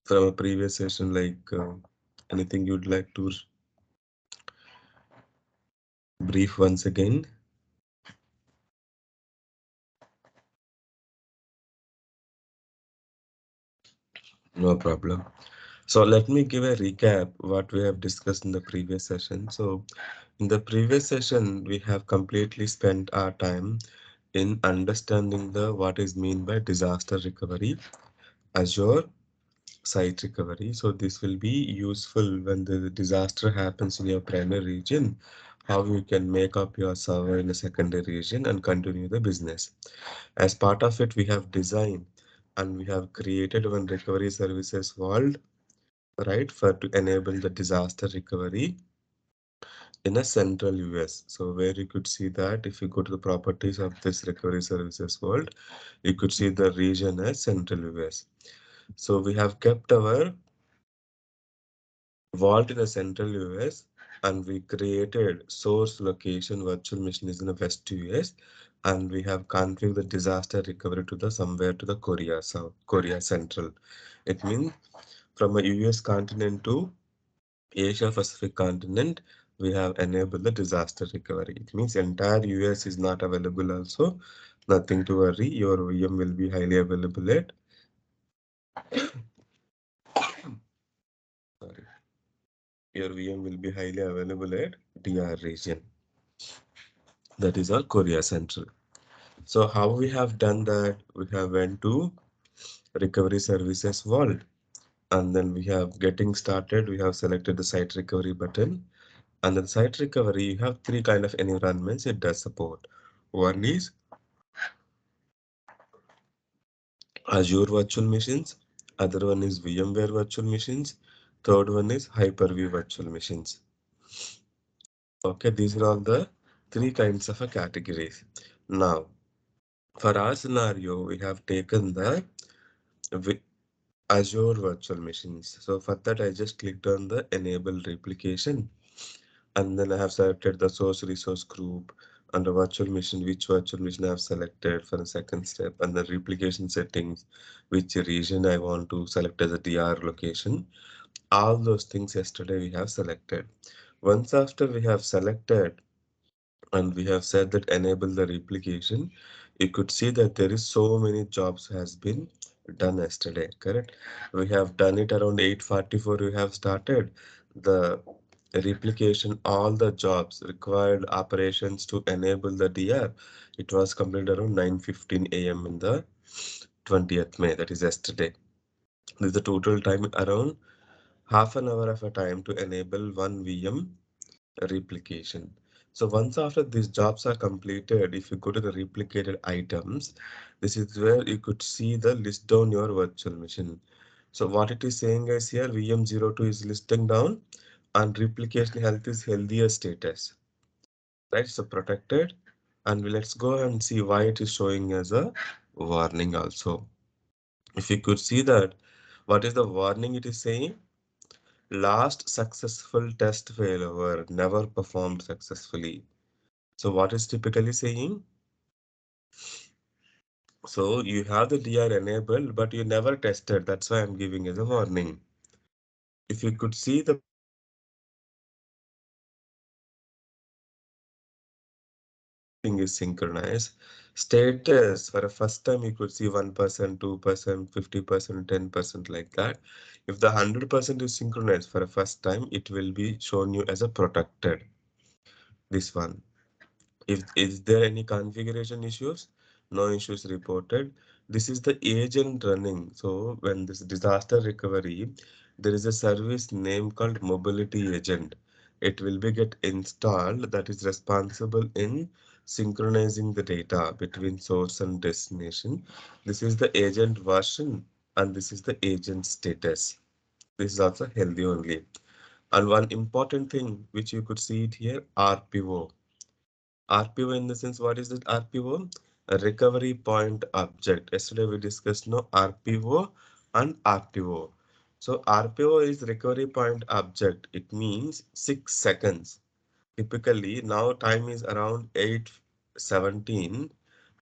from a previous session, like anything you'd like to brief once again? No problem. So let me give a recap what we have discussed in the previous session. So in the previous session, we have completely spent our time in understanding the what is mean by disaster recovery, Azure Site Recovery. So this will be useful when the disaster happens in your primary region, how you can make up your server in a secondary region and continue the business. As part of it, we have designed and we have created one recovery services world, right, for to enable the disaster recovery in a central US. So where you could see that if you go to the properties of this recovery services world, you could see the region as central US. So we have kept our vault in the central US and we created source location virtual machine is in the west US and we have configured the disaster recovery to the somewhere to the Korea South, Korea Central. It means from a US continent to Asia Pacific continent, we have enabled the disaster recovery. It means entire US is not available also. Nothing to worry. Your VM will be highly available at sorry. Your VM will be highly available at DR region. That is our Korea Central. So how we have done that? We have went to recovery services vault and then we have getting started. We have selected the site recovery button. And then site recovery, you have three kind of environments it does support. One is Azure virtual machines, other one is VMware virtual machines, third one is Hyper-V virtual machines. Okay, these are all the three kinds of a categories. Now, for our scenario, we have taken the Azure virtual machines. So for that, I just clicked on the enable replication and then I have selected the source resource group and the virtual machine, which virtual machine I have selected for the second step and the replication settings, which region I want to select as a DR location. All those things yesterday we have selected. Once after we have selected and we have said that enable the replication, you could see that there is so many jobs has been done yesterday, correct? We have done it around 8:44. We have started the replication, all the jobs required operations to enable the DR. It was completed around 9:15 a.m. in the 20th May, that is yesterday. This is the total time around half an hour of a time to enable one VM replication. So once after these jobs are completed, if you go to the replicated items, this is where you could see the list down your virtual machine. So what it is saying is here VM02 is listing down and replication health is healthier status, right? So protected and let's go and see why it is showing as a warning also. If you could see that, what is the warning it is saying? Last successful test failure, never performed successfully. So what is typically saying? So you have the DR enabled, but you never tested. That's why I'm giving as a warning. If you could see the thing is synchronized, status for a first time you could see 1%, 2%, 50%, 10% like that. If the 100% is synchronized for a first time, it will be shown you as a protected. This one. If is there any configuration issues? No issues reported. This is the agent running. So when this disaster recovery, there is a service name called mobility agent. It will be get installed that is responsible in synchronizing the data between source and destination. This is the agent version and this is the agent status. This is also healthy only. And one important thing which you could see it here, RPO. RPO in the sense, what is that RPO? A recovery point object. Yesterday we discussed no RPO and RTO. So RPO is recovery point object. It means 6 seconds. Typically now time is around 8:17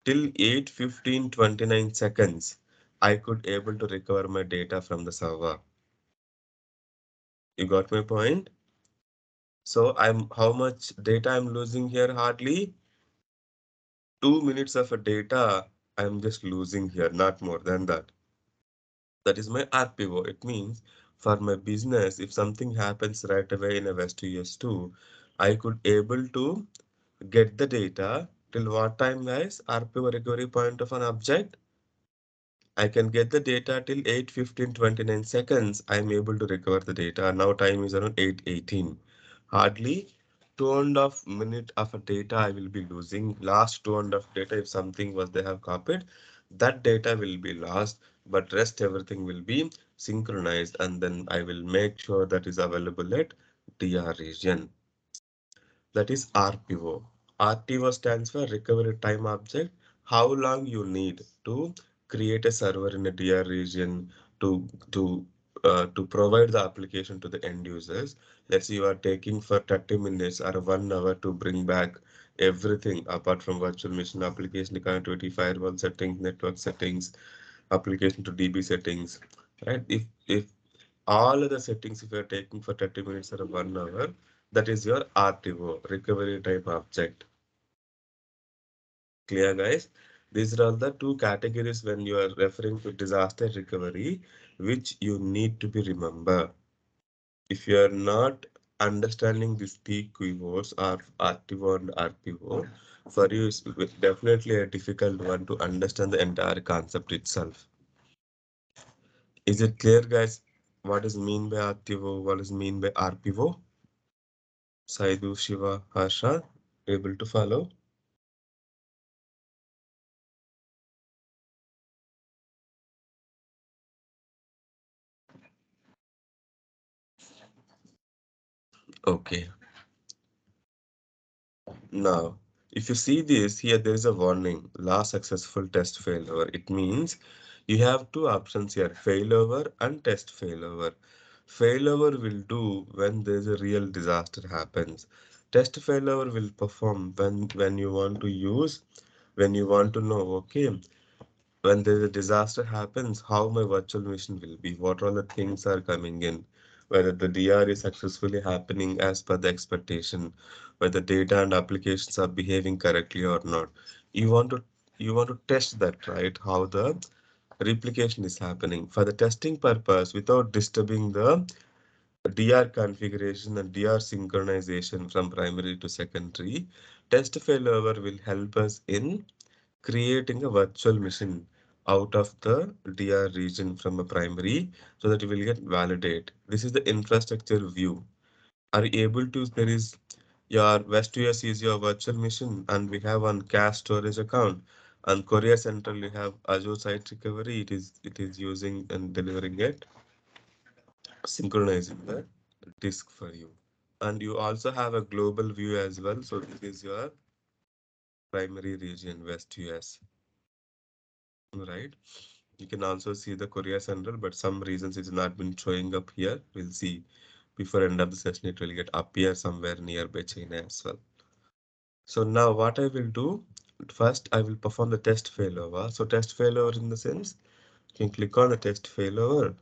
till 8:15 29 seconds. I could able to recover my data from the server. You got my point? So I'm how much data I'm losing here? Hardly 2 minutes of a data I'm just losing here, not more than that. That is my RPO. It means for my business, if something happens right away in a West US2, I could able to get the data till what time, guys? RPO recovery point of an object. I can get the data till 8:15:29. I'm able to recover the data. Now time is around 8:18. Hardly 2.5 minute of a data I will be losing. Last 2.5 data, if something was they have copied, that data will be lost, but rest everything will be synchronized, and then I will make sure that is available at DR region. That is RPO. RTO stands for Recovery Time Object. How long you need to create a server in a DR region to provide the application to the end users. Let's say you are taking for 30 minutes or 1 hour to bring back everything apart from virtual machine application connectivity, firewall settings, network settings, application to DB settings, right? If all of the settings if you are taking for 30 minutes or 1 hour, that is your RTO, recovery time object. Clear, guys? These are all the two categories when you are referring to disaster recovery, which you need to be remember. If you are not understanding these three keywords or RTO and RPO, for you it's definitely a difficult one to understand the entire concept itself. Is it clear, guys? What is mean by RTO? What is mean by RPO? Saidu, Shiva, Harsha, able to follow? Okay. Now, if you see this here, there is a warning, last successful test failover. It means you have two options here, failover and test failover. Failover will do when there is a real disaster happens. Test failover will perform when you want to use, when you want to know, okay, when there is a disaster happens, how my virtual machine will be, what all the things are coming in, whether the DR is successfully happening as per the expectation, whether data and applications are behaving correctly or not. You want to you want to test that, right? How the replication is happening. For the testing purpose, without disturbing the DR configuration and DR synchronization from primary to secondary, test failover will help us in creating a virtual machine out of the DR region from a primary so that you will get validate. This is the infrastructure view. Are you able to, there is your WestUS is your virtual machine and we have one cache storage account and Korea Central you have Azure Site Recovery. It is using and delivering it, synchronizing the disk for you. And you also have a global view as well. So this is your primary region, WestUS, right? You can also see the Korea Central, but some reasons it's not been showing up here. We'll see before end of the session, it will get appear somewhere nearby China as well. So now what I will do, first I will perform the test failover. So test failover in the sense, you can click on the test failover.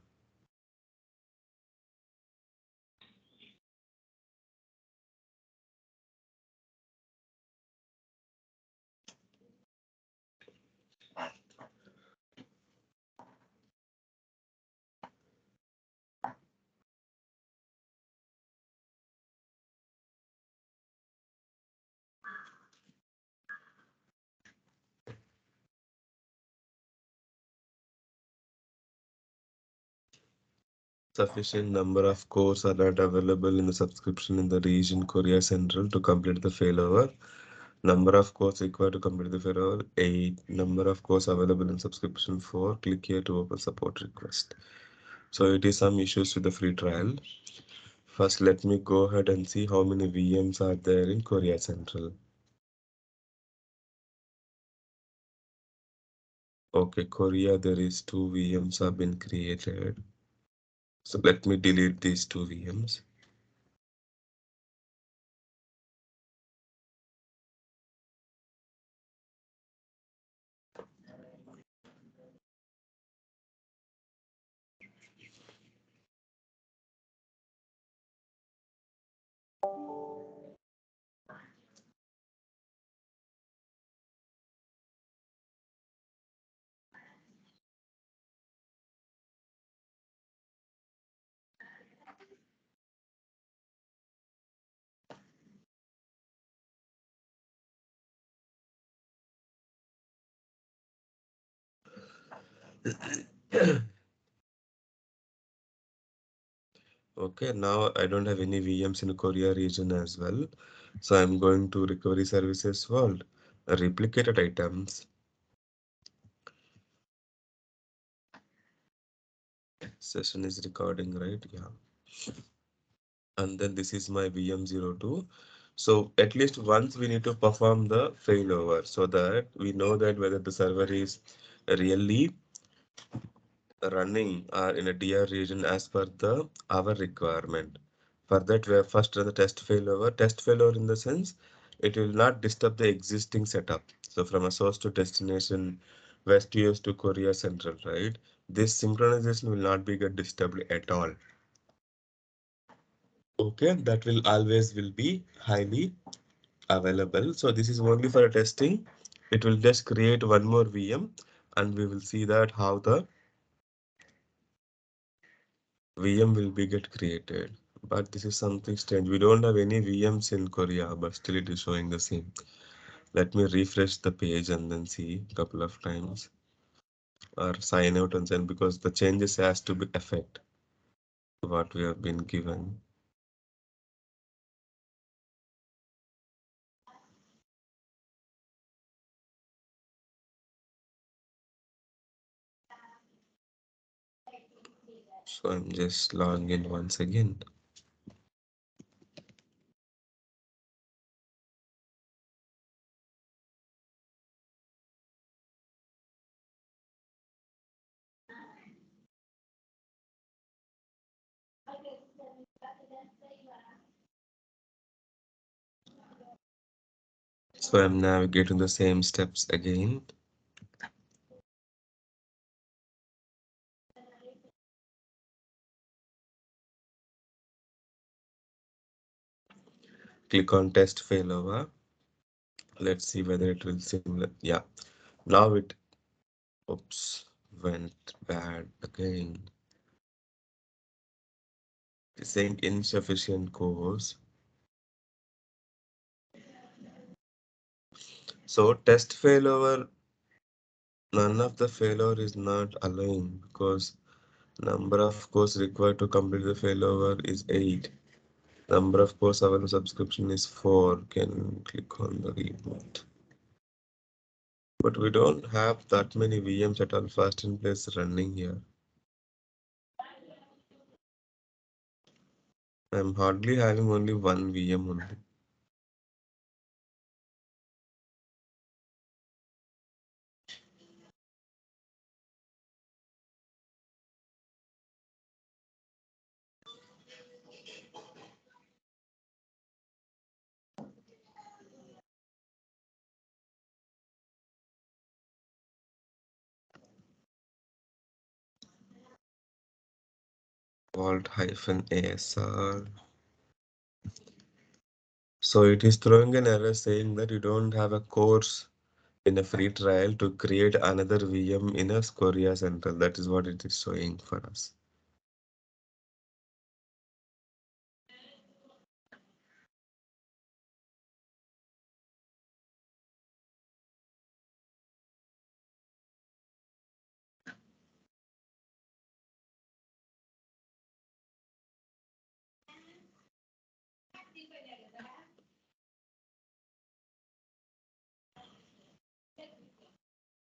Sufficient number of cores are not available in the subscription in the region Korea Central to complete the failover. Number of cores required to complete the failover 8. Number of cores available in subscription 4. Click here to open support request. So it is some issues with the free trial. First, let me go ahead and see how many VMs are there in Korea Central. Okay, Korea, there is two VMs have been created. So let me delete these two VMs. Okay, now I don't have any VMs in Korea region as well. So I'm going to recovery services world, replicated items. Session is recording, right? Yeah. And then this is my VM02. So at least once we need to perform the failover so that we know that whether the server is really running in a DR region as per the our requirement. For that, we have first run the test failover. Test failover in the sense it will not disturb the existing setup. So from a source to destination, West US to Korea Central, right? This synchronization will not be get disturbed at all. Okay, that will always will be highly available. So this is only for testing. It will just create one more VM and we will see that how the VM will be get created. But this is something strange. We don't have any VMs in Korea, but still it is showing the same. Let me refresh the page and then see a couple of times or sign out and then because the changes has to be affect what we have been given. So I'm just logging in once again. So I'm navigating the same steps again. Click on test failover. Let's see whether it will similar. Yeah, now it oops went bad again. It's saying insufficient cores. So test failover, none of the failure is not allowing because number of cores required to complete the failover is 8. Number of cores available subscription is 4. Can click on the reboot. But we don't have that many VMs at all fast in place running here. I'm hardly having only one VM only. Vault-ASR. So it is throwing an error saying that you don't have a course in a free trial to create another VM in a Korea Central. That is what it is showing for us.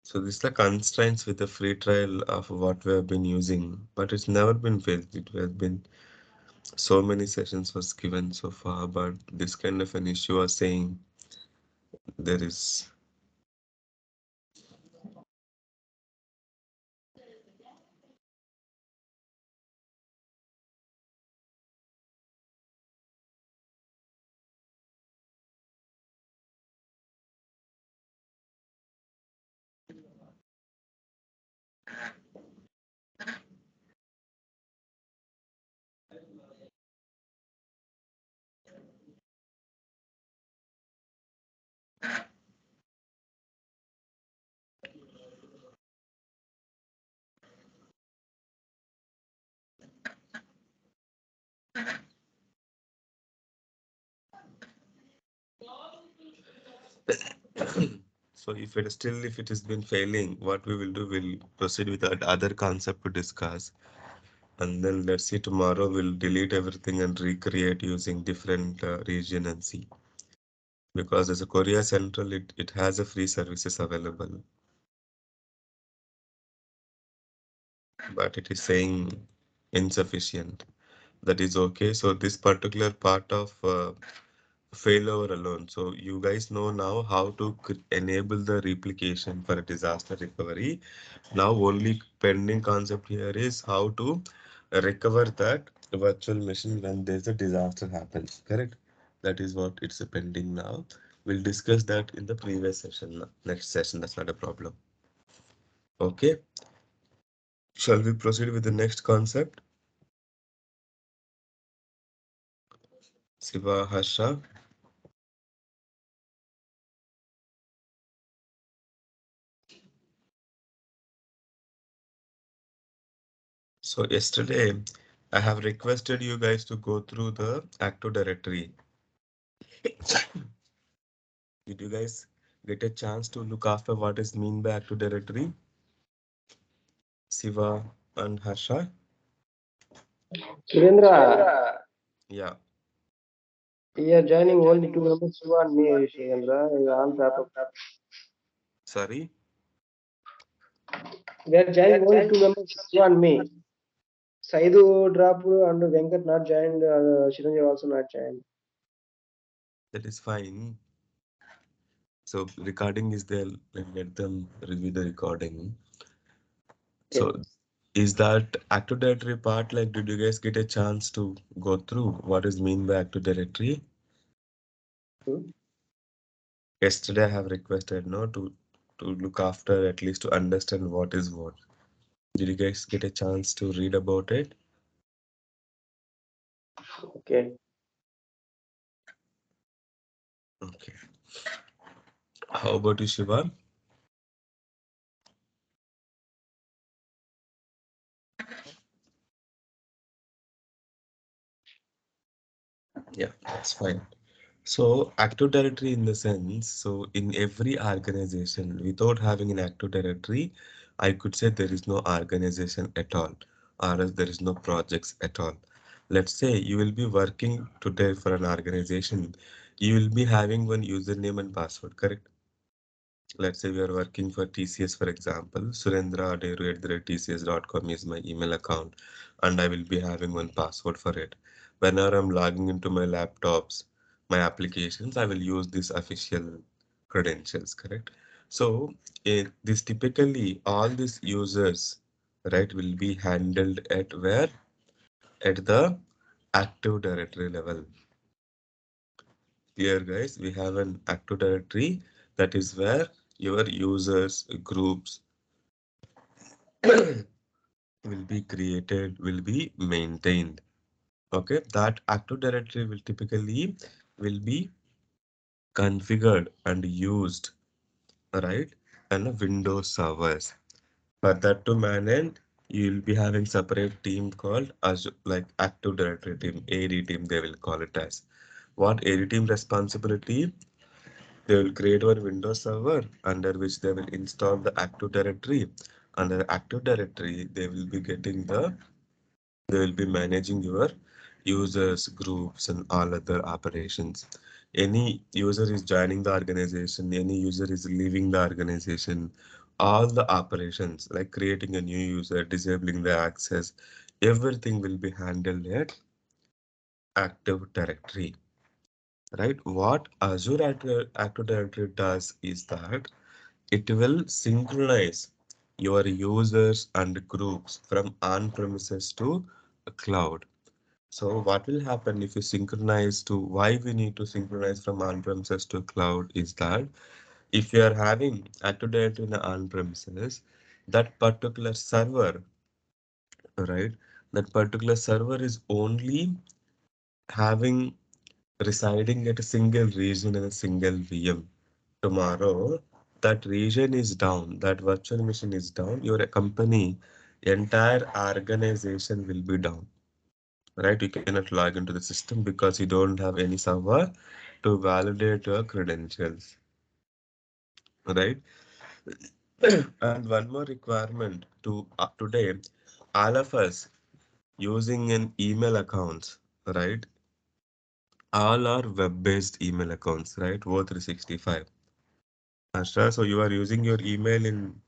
So this is the constraints with the free trial of what we have been using, but it's never been failed. It has been so many sessions was given so far, but this kind of an issue are saying there is. So if it has been failing, what we will do, we'll proceed with that other concept to discuss. And then let's see tomorrow we'll delete everything and recreate using different region and see. Because as a Korea Central, it has a free services available, but it is saying insufficient. That is okay. So this particular part of failover alone. So you guys know now how to enable the replication for a disaster recovery. Now only pending concept here is how to recover that virtual machine when there's a disaster happens. Correct? That is what it's pending now. We'll discuss that in the previous session, next session. That's not a problem. Okay. Shall we proceed with the next concept? Siva, Harsha. So yesterday, I have requested you guys to go through the Active Directory. Did you guys get a chance to look after what is mean by Active Directory? Siva and Harsha? Surendra, Yeah, we are joining only two members, you and me, Surendra. You all wrap up. sorry. We are joining only two members, you and me. Saidu drop and Venkat not joined. Surendra also not joined. That is fine. So recording is there. Let them review the recording. Okay. So is that Active Directory part, like, did you guys get a chance to go through what is mean by Active Directory? Hmm? Yesterday I have requested no to look after, at least to understand what is what. Did you guys get a chance to read about it? Okay. Okay. How about you, Shiva? Yeah, that's fine. So Active Directory in the sense, so in every organization, without having an Active Directory, I could say there is no organization at all, or else there is no projects at all. Let's say you will be working today for an organization, you will be having one username and password, correct? Let's say we are working for TCS, for example. Surendra@tcs.com is my email account, and I will be having one password for it. Whenever I'm logging into my laptops, my applications, I will use this official credentials, correct? So, this typically all these users, right, will be handled at where? At the Active Directory level. Here, guys, we have an Active Directory that is where your users, groups will be created, will be maintained. Okay, that Active Directory will typically will be configured and used, right? And a Windows servers. For that to manage, you will be having separate team called as like Active Directory team, AD team, they will call it as. What AD team responsibility? They will create one Windows server under which they will install the Active Directory. Under Active Directory, they will be getting they will be managing your users, groups, and all other operations. Any user is joining the organization, any user is leaving the organization, all the operations like creating a new user, disabling the access, everything will be handled at Active Directory. Right? What Azure Active Directory does is that it will synchronize your users and groups from on-premises to a cloud. So what will happen if you synchronize to why we need to synchronize from on-premises to cloud is that if you are having Active Directory in the on-premises, that particular server, right? That particular server is only having residing at a single region in a single VM. Tomorrow, that region is down, that virtual machine is down, your company, entire organization will be down. Right? You cannot log into the system because you don't have any server to validate your credentials. right? And one more requirement to today, all of us using an email accounts, right? All are web-based email accounts, right? O365. Asha, so you are using your email in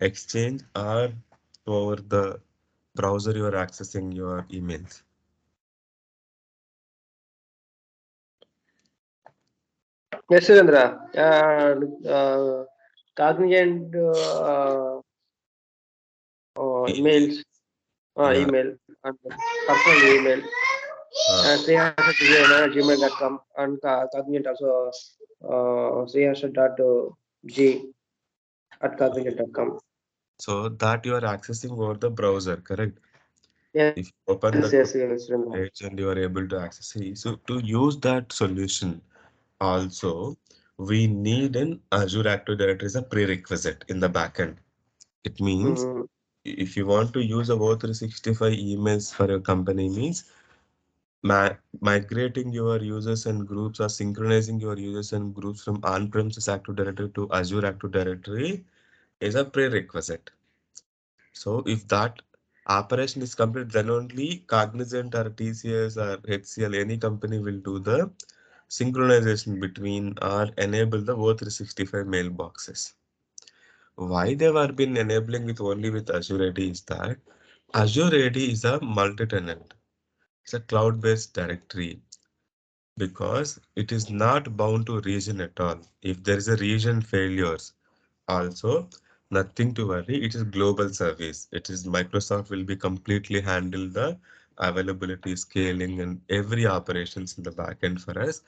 Exchange or over the browser you are accessing your emails. Yes, Surendra. Cognizant Email, emails, yeah. email, and personal email. Uh, Sriharsha@gmail.com and Cognizant also sriharsha.g@cognizant.com. so that you are accessing over the browser, correct? If you Yes, open yes, the yes, Surendra. page and you are able to access it. So to use that solution, also we need an Azure Active Directory as a prerequisite in the backend. It means Mm, if you want to use a O365 emails for your company means migrating your users and groups or synchronizing your users and groups from on-premises Active Directory to Azure Active Directory is a prerequisite. So if that operation is complete, then only Cognizant or TCS or HCL, any company will do the synchronization between or enable the O365 mailboxes. Why they were been enabling with only with Azure AD is that Azure AD is a multi-tenant. It's a cloud-based directory because it is not bound to region at all. If there is a region failures, also nothing to worry. It is global service. It is Microsoft will be completely handle the availability, scaling, and every operations in the backend for us.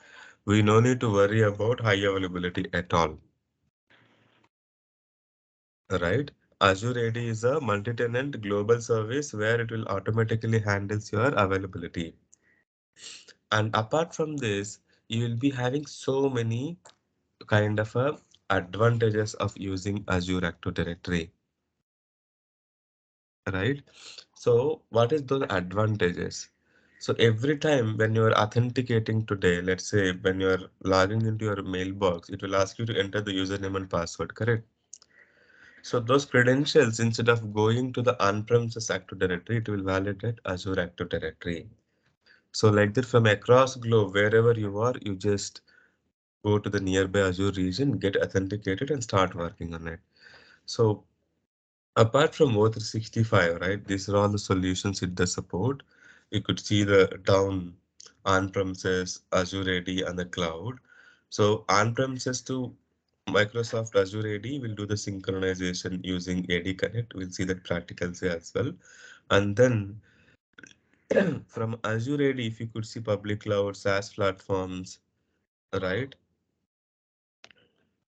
We no need to worry about high availability at all. Right? Azure AD is a multi-tenant global service where it will automatically handles your availability. And apart from this, you will be having so many kind of advantages of using Azure Active Directory, right? So what is those advantages? So every time when you are authenticating today, let's say when you are logging into your mailbox, it will ask you to enter the username and password, correct? So those credentials, instead of going to the on-premises Active Directory, it will validate Azure Active Directory. So like that from across globe, wherever you are, you just go to the nearby Azure region, get authenticated and start working on it. So apart from O365, right, these are all the solutions it does support. You could see the down on-premises, Azure AD and the cloud. So on-premises to Microsoft Azure AD will do the synchronization using AD Connect. We'll see that practically as well. And then from Azure AD, if you could see public cloud, SaaS platforms, right?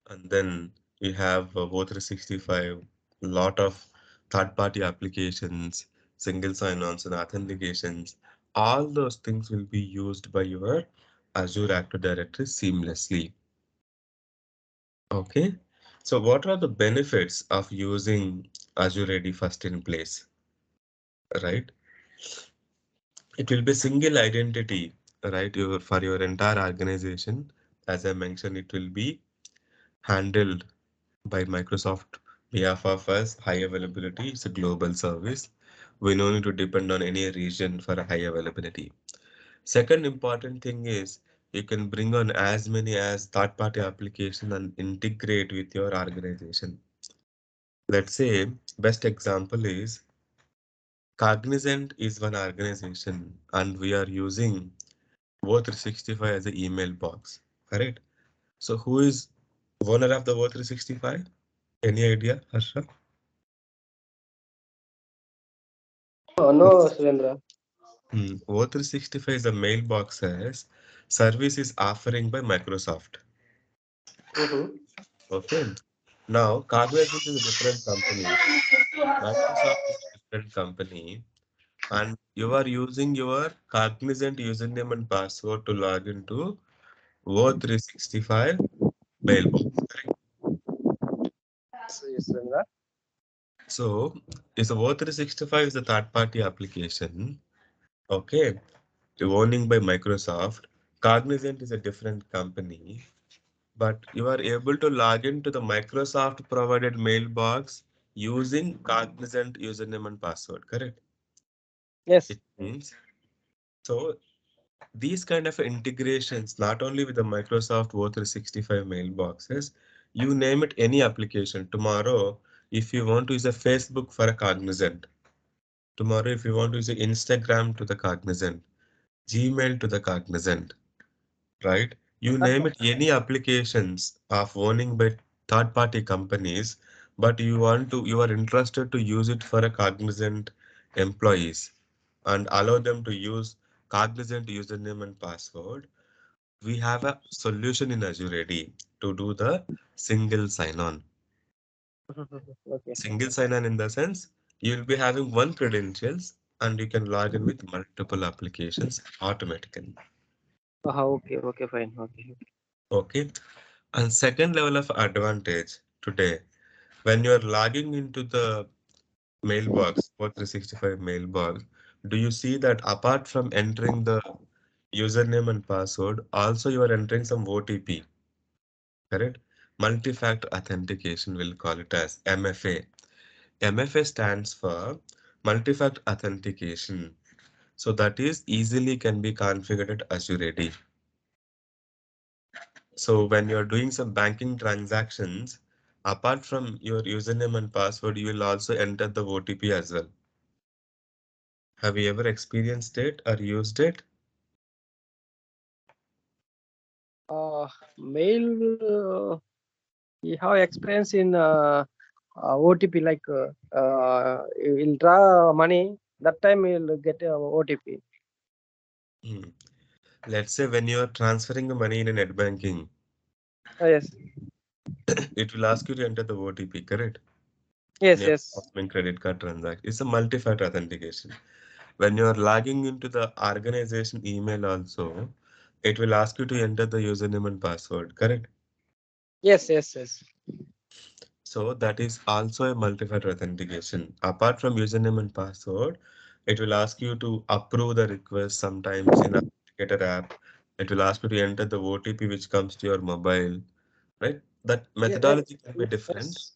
And then you have O365, lot of third-party applications, single sign-ons and authentications. All those things will be used by your Azure Active Directory seamlessly. Okay. So what are the benefits of using Azure AD first in place, right? It will be single identity, right? For your entire organization. As I mentioned, it will be handled by Microsoft behalf of us. High availability, it's a global service. We no need to depend on any region for a high availability. Second important thing is you can bring on as many as third-party application and integrate with your organization. Let's say best example is Cognizant is one organization and we are using O365 as an email box, correct? So who is owner of the O365? Any idea, Harsha? Oh, no, Surendra. O365 is a mailbox as service is offering by Microsoft. Mm-hmm. Okay. Now, Cognizant is a different company. Microsoft is a different company. And you are using your Cognizant username and password to log into O365 mailbox. Correct? So, yes, Surendra. So, is a O365 is a third-party application. Okay. Owning by Microsoft. Cognizant is a different company. but you are able to log into the Microsoft provided mailbox using Cognizant username and password, correct? Yes. It means so these kind of integrations, not only with the Microsoft O365 mailboxes, you name it any application. Tomorrow, if you want to use a Facebook for a Cognizant, tomorrow if you want to use a Instagram to the Cognizant, Gmail to the Cognizant, right? You name it any applications of owning by third party companies, but you are interested to use it for a Cognizant employees and allow them to use Cognizant username and password. We have a solution in Azure AD to do the single sign-on. Okay. Single sign-on in the sense you will be having one credentials and you can log in with multiple applications automatically. Okay. Okay. Fine. Okay. Okay. And second level of advantage today, when you are logging into the mailbox, or 365 mailbox, do you see that apart from entering the username and password, also you are entering some OTP, correct? Multi-factor authentication, we'll call it as MFA. MFA stands for multi-factor authentication. So that is easily can be configured at Azure AD. So when you're doing some banking transactions, apart from your username and password, you will also enter the OTP as well. Have you ever experienced it or used it? Mail. We have experience in OTP. Like you'll draw money. That time you'll get OTP. Hmm. Let's say when you are transferring the money in a net banking, Yes. it will ask you to enter the OTP, correct? In Yes. your Yes. upcoming credit card transaction. It's a multi-factor authentication. When you are logging into the organization email also, it will ask you to enter the username and password, correct? Yes. Yes. Yes. So that is also a multi-factor authentication. Apart from username and password, it will ask you to approve the request sometimes in Authenticator app. It will ask you to enter the OTP which comes to your mobile, right? That Yes. methodology can be different. Yes.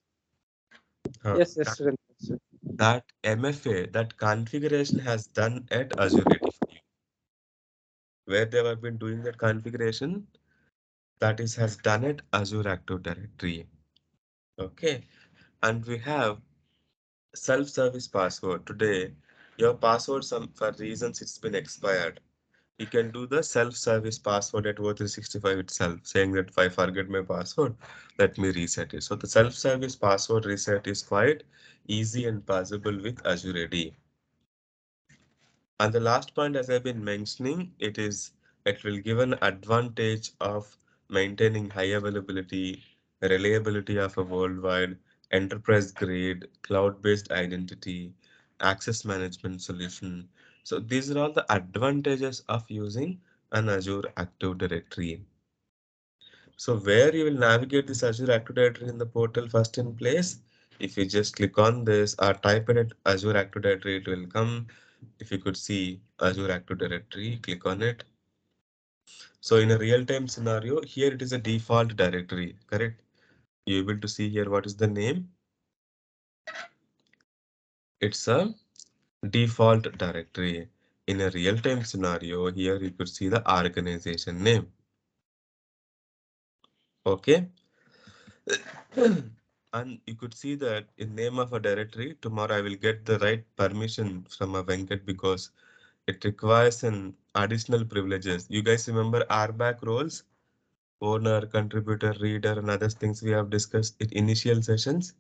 Huh. Yes. That, Yes. Yes. that MFA, that configuration has done at Azure AD for you. Where they have been doing that configuration, that is has done it Azure Active Directory. Okay. And we have self-service password. Today, your password some for reasons it's been expired. You can do the self-service password at O365 itself, saying that if I forget my password, let me reset it. So the self-service password reset is quite easy and possible with Azure AD. And the last point, as I've been mentioning, it will give an advantage of maintaining high availability, reliability of a worldwide enterprise grade cloud-based identity, access management solution. So these are all the advantages of using an Azure Active Directory. So where you will navigate this Azure Active Directory in the portal first in place, if you just click on this or type in it Azure Active Directory, it will come. If you could see Azure Active Directory, click on it. So in a real-time scenario, here it is a default directory, correct? You're able to see here what is the name. It's a default directory. In a real-time scenario, here you could see the organization name. Okay. And you could see that in name of a directory, tomorrow I will get the right permission from a Venkat because it requires an additional privileges. You guys remember RBAC roles? Owner, contributor, reader, and other things we have discussed in initial sessions,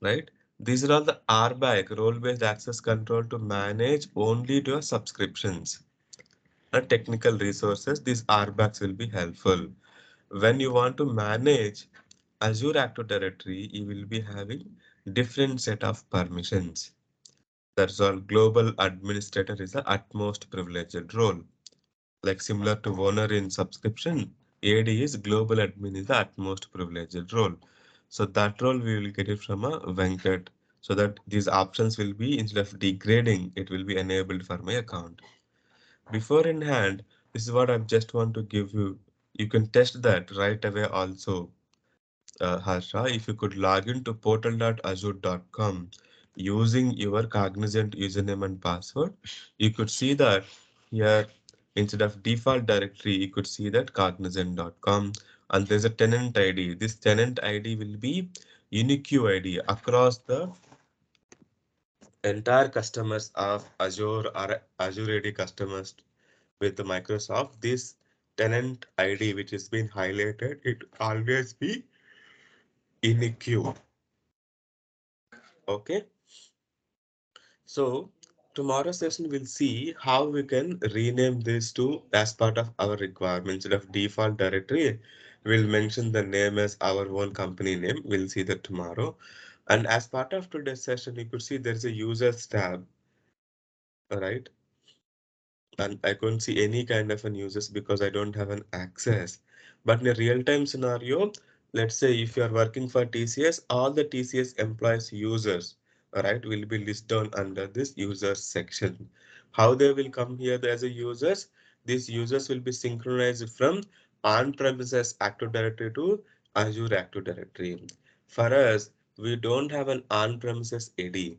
right? These are all the RBAC, role-based access control to manage only to your subscriptions and technical resources. These RBACs will be helpful. When you want to manage Azure Active Directory, you will be having different set of permissions. That's all. Global administrator is the utmost privileged role. Like similar to owner in subscription, AD is global admin is the utmost privileged role. So that role we will get it from a Venkat so that these options will be instead of degrading, it will be enabled for my account. Before in hand, this is what I just want to give you. You can test that right away also, Harsha. If you could log into portal.azure.com using your Cognizant username and password, you could see that here instead of default directory, you could see that cognizant.com, and there's a tenant ID. This tenant ID will be unique ID across the entire customers of Azure or Azure AD customers with Microsoft. This tenant ID which has been highlighted, it always be unique. Okay. So tomorrow session we'll see how we can rename this to as part of our requirement. Instead of default directory, we'll mention the name as our own company name. We'll see that tomorrow. And as part of today's session, you could see there's a users tab, right? And I couldn't see any kind of an users because I don't have an access. But in a real-time scenario, let's say if you are working for TCS, all the TCS employees users, all right, will be listed down under this users section. How they will come here as a users? These users will be synchronized from on-premises Active Directory to Azure Active Directory. For us, we don't have an on-premises AD.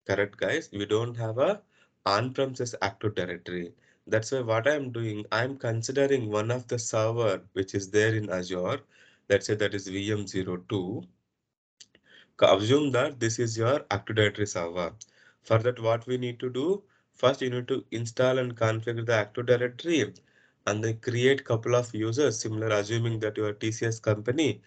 Correct, guys. We don't have a on-premises Active Directory. That's why what I'm doing, I'm considering one of the server which is there in Azure. Let's say that is VM02. Assume that this is your Active Directory server. For that, what we need to do, first you need to install and configure the Active Directory and then create couple of users, similar assuming that your TCS company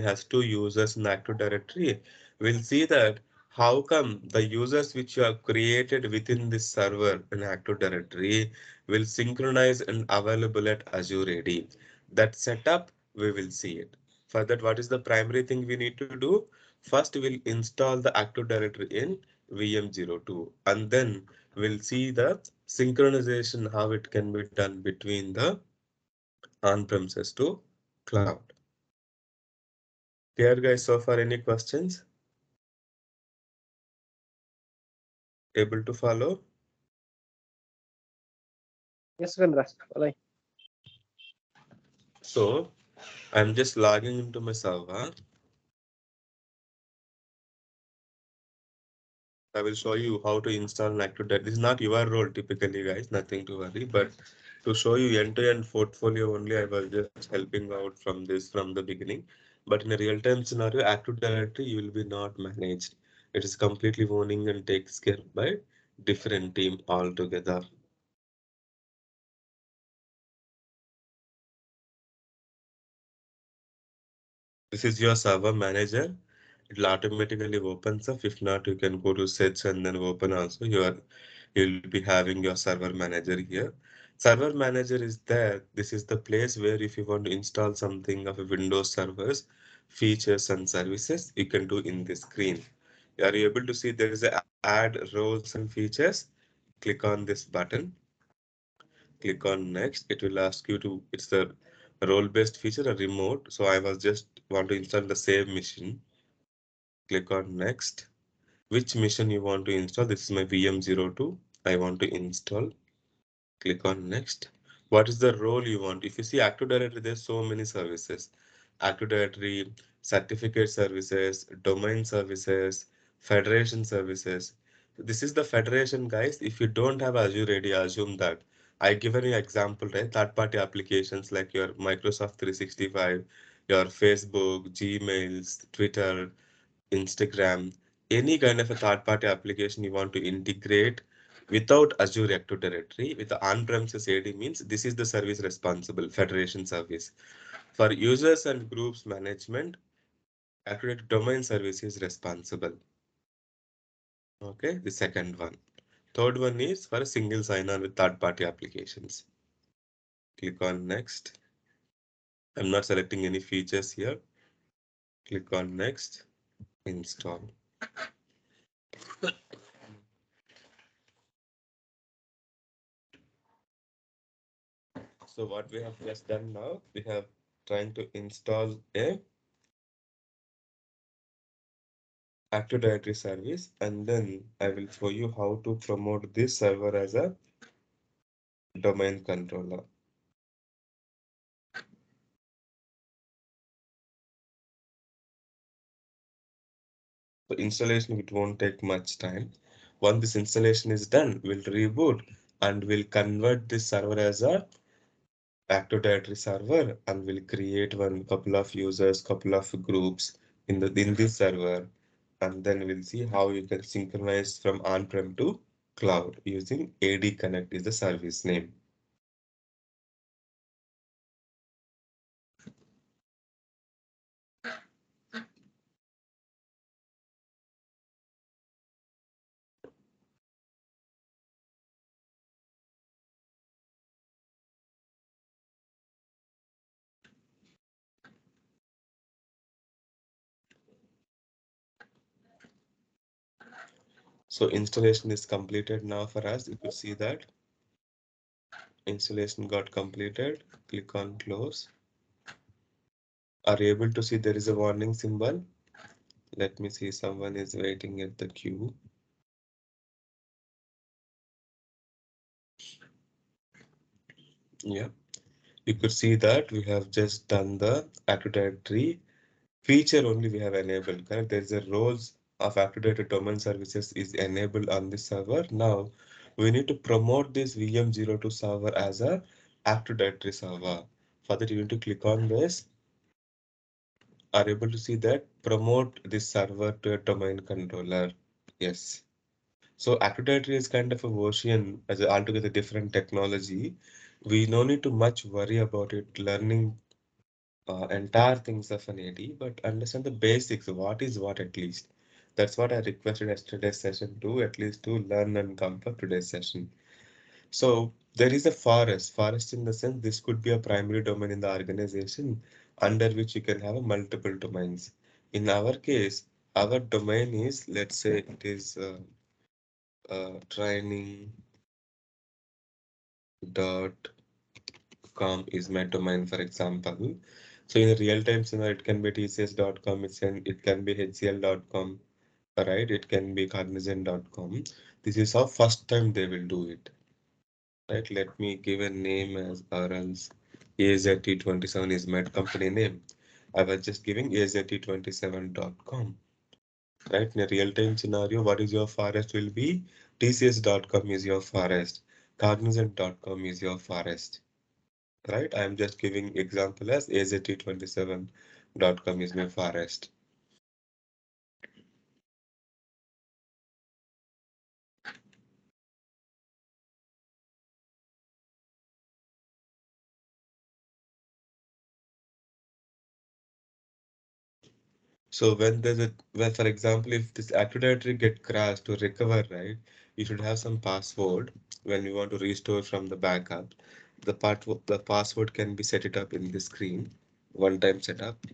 has two users in the Active Directory. We'll see that how come the users which you have created within this server in Active Directory will synchronize and available at Azure AD. That setup, we will see it. For that, what is the primary thing we need to do? First, we'll install the Active Directory in VM02, and then we'll see the synchronization, how it can be done between the on-premises to cloud. Clear, guys, so far? Any questions? Able to follow? Yes, Vendra. Like, So, I'm just logging into my server. I will show you how to install an Active Directory. This is not your role typically, guys, nothing to worry. But to show you end-to-end portfolio only, I was just helping out from this from the beginning. But in a real-time scenario, Active Directory you will be not managed. It is completely owning and takes care by different team altogether. This is your server manager. It will automatically opens up. If not, you can go to search and then open also. You'll be having your server manager here. Server manager is there. This is the place where if you want to install something of a Windows servers, features and services, you can do in this screen. Are you able to see there is a add roles and features? Click on this button. Click on next. It will ask you to, it's the role-based feature or remote. So I was just want to install the same machine. Click on next. Which machine you want to install? This is my VM02. I want to install. Click on next. What is the role you want? If you see Active Directory, there's so many services. Active Directory, certificate services, domain services, federation services. This is the federation, guys. If you don't have Azure AD, assume that. I given you example, right? Third-party applications like your Microsoft 365, your Facebook, Gmails, Twitter, Instagram, any kind of a third-party application you want to integrate without Azure Active Directory with the on-premises AD means this is the service responsible, federation service. For users and groups management, Active Directory domain service is responsible. Okay, the second one. Third one is for a single sign-on with third-party applications. Click on next. I'm not selecting any features here. Click on next. Install. So what we have just done now, we have trying to install a Active Directory service, and then I will show you how to promote this server as a domain controller. So installation, it won't take much time. Once this installation is done, we'll reboot and we'll convert this server as a Active Directory server, and we'll create one couple of users, couple of groups in this server, and then we'll see how you can synchronize from on-prem to cloud using AD Connect is the service name. So installation is completed now for us. You could see that installation got completed. Click on close. Are you able to see there is a warning symbol? Let me see, someone is waiting at the queue. Yeah, you could see that we have just done the Active Directory feature only we have enabled, correct? There is a roles of Active Directory domain services is enabled on this server. Now we need to promote this VM02 server as a Active Directory server. For that, you need to click on this. Are able to see that promote this server to a domain controller. Yes. So Active Directory is kind of a version as a altogether different technology. We no need to much worry about it learning entire things of an AD, but understand the basics. What is what at least? That's what I requested yesterday's session to at least to learn and come for today's session. So there is a forest. Forest in the sense this could be a primary domain in the organization under which you can have a multiple domains. In our case, our domain is, let's say it is training dot com is my domain, for example. So in a real-time scenario, it can be tcs.com, it can be hcl.com, right? It can be cognizant.com. This is how first time they will do it, right? Let me give a name as or else AZT27 is my company name. I was just giving AZT27.com, right? In a real-time scenario, what is your forest will be tcs.com is your forest, cognizant.com is your forest, right? I'm just giving example as AZT27.com is my forest. So when there's a, well, for example, if this Active Directory get crashed to recover, right, you should have some password when you want to restore from the backup. The password can be set it up in the screen, one time setup.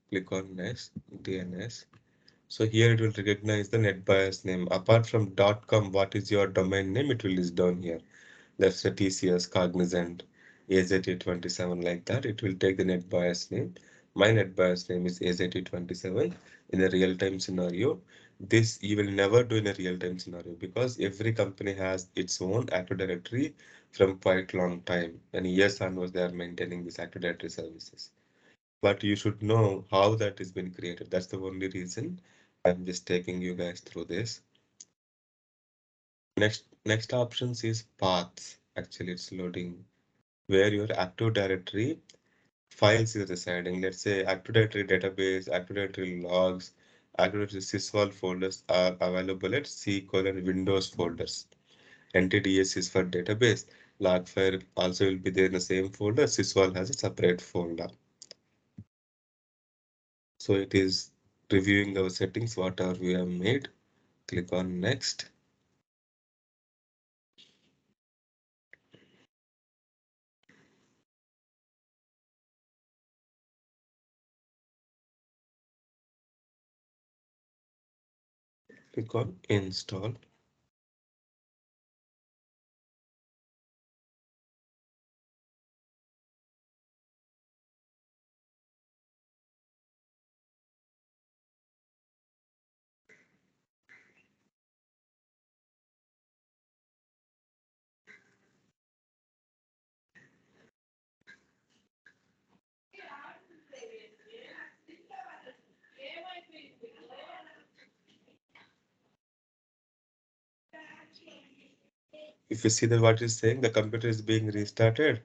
Click on next, DNS. So here it will recognize the net buyer's name. Apart from .com, what is your domain name? It will list down here. Let's say TCS, Cognizant, AZT27 like that. It will take the net buyer's name. My net buyer's name is AZT27 in a real-time scenario. This you will never do in a real-time scenario because every company has its own Active Directory from quite long time. And years onwards, they are maintaining this Active Directory services. But you should know how that has been created. That's the only reason I'm just taking you guys through this. Next options is paths. Actually, it's loading where your Active Directory files is residing. Let's say Active Directory database, Active Directory logs, Active Directory sysvol folders are available at C colon Windows folders. NTDS is for database. Logfile also will be there in the same folder. Sysvol has a separate folder. So it is reviewing our settings, whatever we have made. Click on next. Click on install. If you see that what it's saying, the computer is being restarted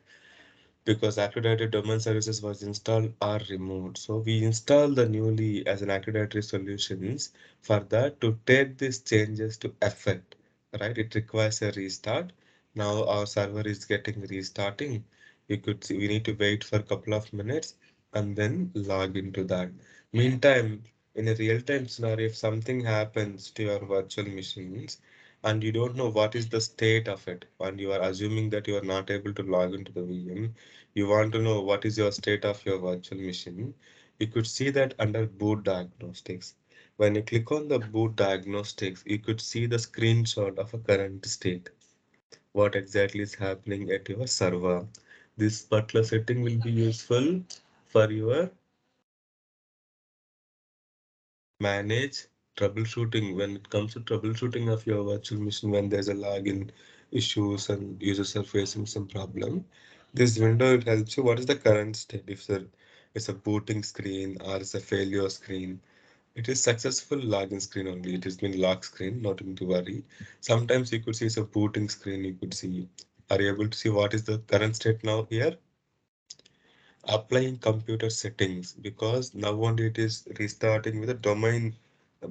because Active Directory domain services was installed or removed. So we install the newly as an Active Directory solutions for that to take these changes to effect, right? It requires a restart. Now our server is getting restarting. You could see we need to wait for a couple of minutes and then log into that. Meantime, in a real-time scenario, if something happens to your virtual machines and you don't know what is the state of it, and you are assuming that you are not able to log into the VM, you want to know what is your state of your virtual machine, you could see that under boot diagnostics. When you click on the boot diagnostics, you could see the screenshot of a current state, what exactly is happening at your server. This particular setting will be useful for your manage troubleshooting when it comes to troubleshooting of your virtual machine when there's a login issues and users are facing some problem. This window it helps you what is the current state, if it's a booting screen or it's a failure screen. It is successful login screen only. It has been lock screen, nothing to worry. Sometimes you could see it's a booting screen. You could see, are you able to see what is the current state now here? Applying computer settings because now only it is restarting with a domain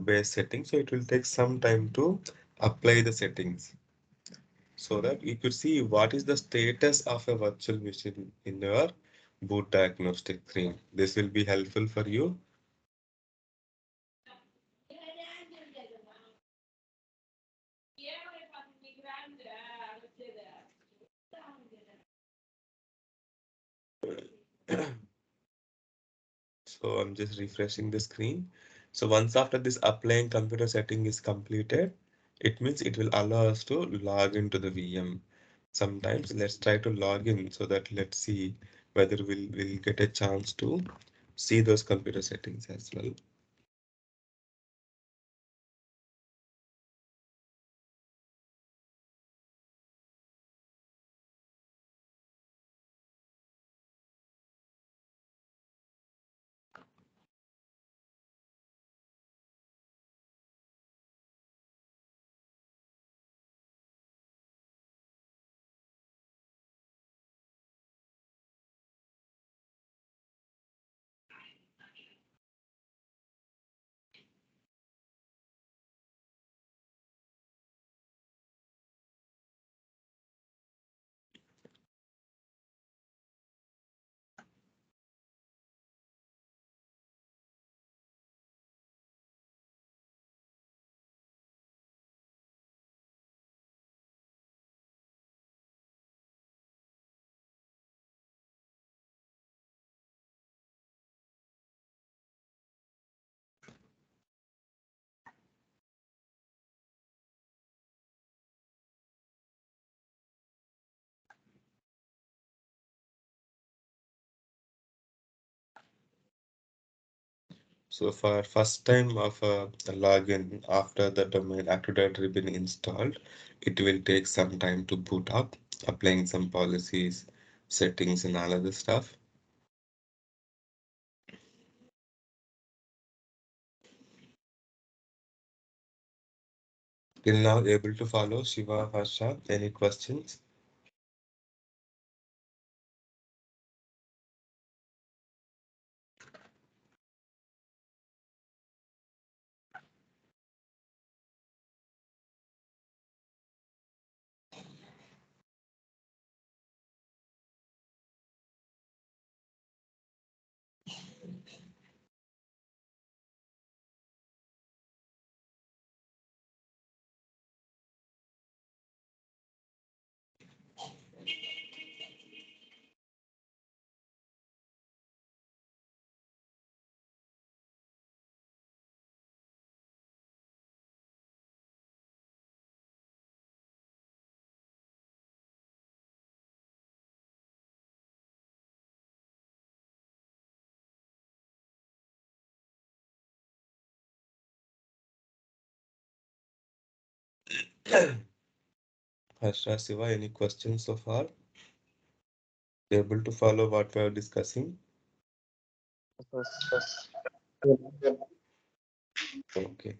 based setting, so it will take some time to apply the settings so that you could see what is the status of a virtual machine in your boot diagnostic screen. This will be helpful for you. So I'm just refreshing the screen. So once after this applying computer setting is completed, it means it will allow us to log into the VM. Sometimes let's try to log in so that let's see whether we'll get a chance to see those computer settings as well. So for first time of a login after the domain Active Directory been installed, it will take some time to boot up, applying some policies, settings and all other stuff. Till now able to follow Shiva, Harsha, any questions? Harsha, Shiva, any questions so far? Able to follow what we are discussing? Okay.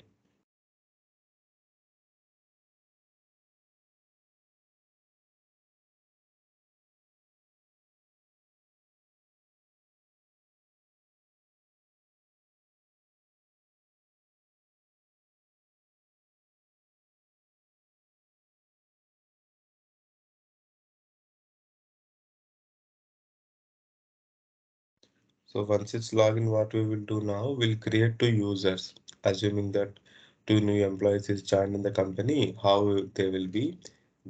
So once it's login, what we will do now, we'll create two users, assuming that two new employees is joined in the company, how they will be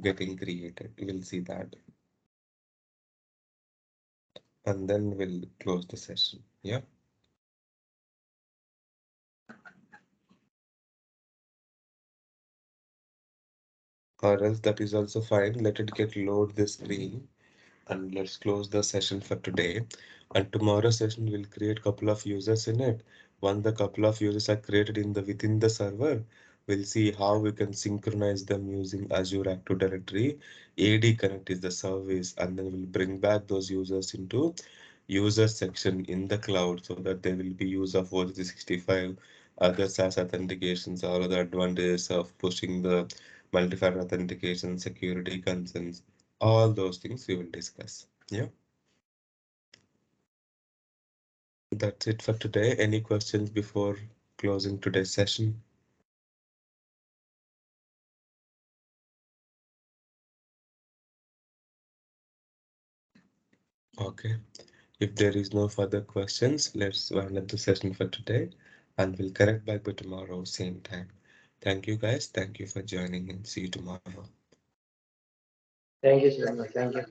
getting created. We'll see that. And then we'll close the session. Yeah. Or else that is also fine. Let it get load the screen and let's close the session for today. And tomorrow session will create couple of users in it. Once the couple of users are created in the within the server, we'll see how we can synchronize them using Azure Active Directory. AD Connect is the service, and then we'll bring back those users into user section in the cloud so that they will be use of OZ365, other SaaS authentications, or other advantages of pushing the multi-factor authentication, security concerns, all those things we will discuss. Yeah, that's it for today. Any questions before closing today's session? Okay. If there is no further questions, let's wind up the session for today and we'll connect back by tomorrow, same time. Thank you guys. Thank you for joining and see you tomorrow. Thank you so much. Thank you.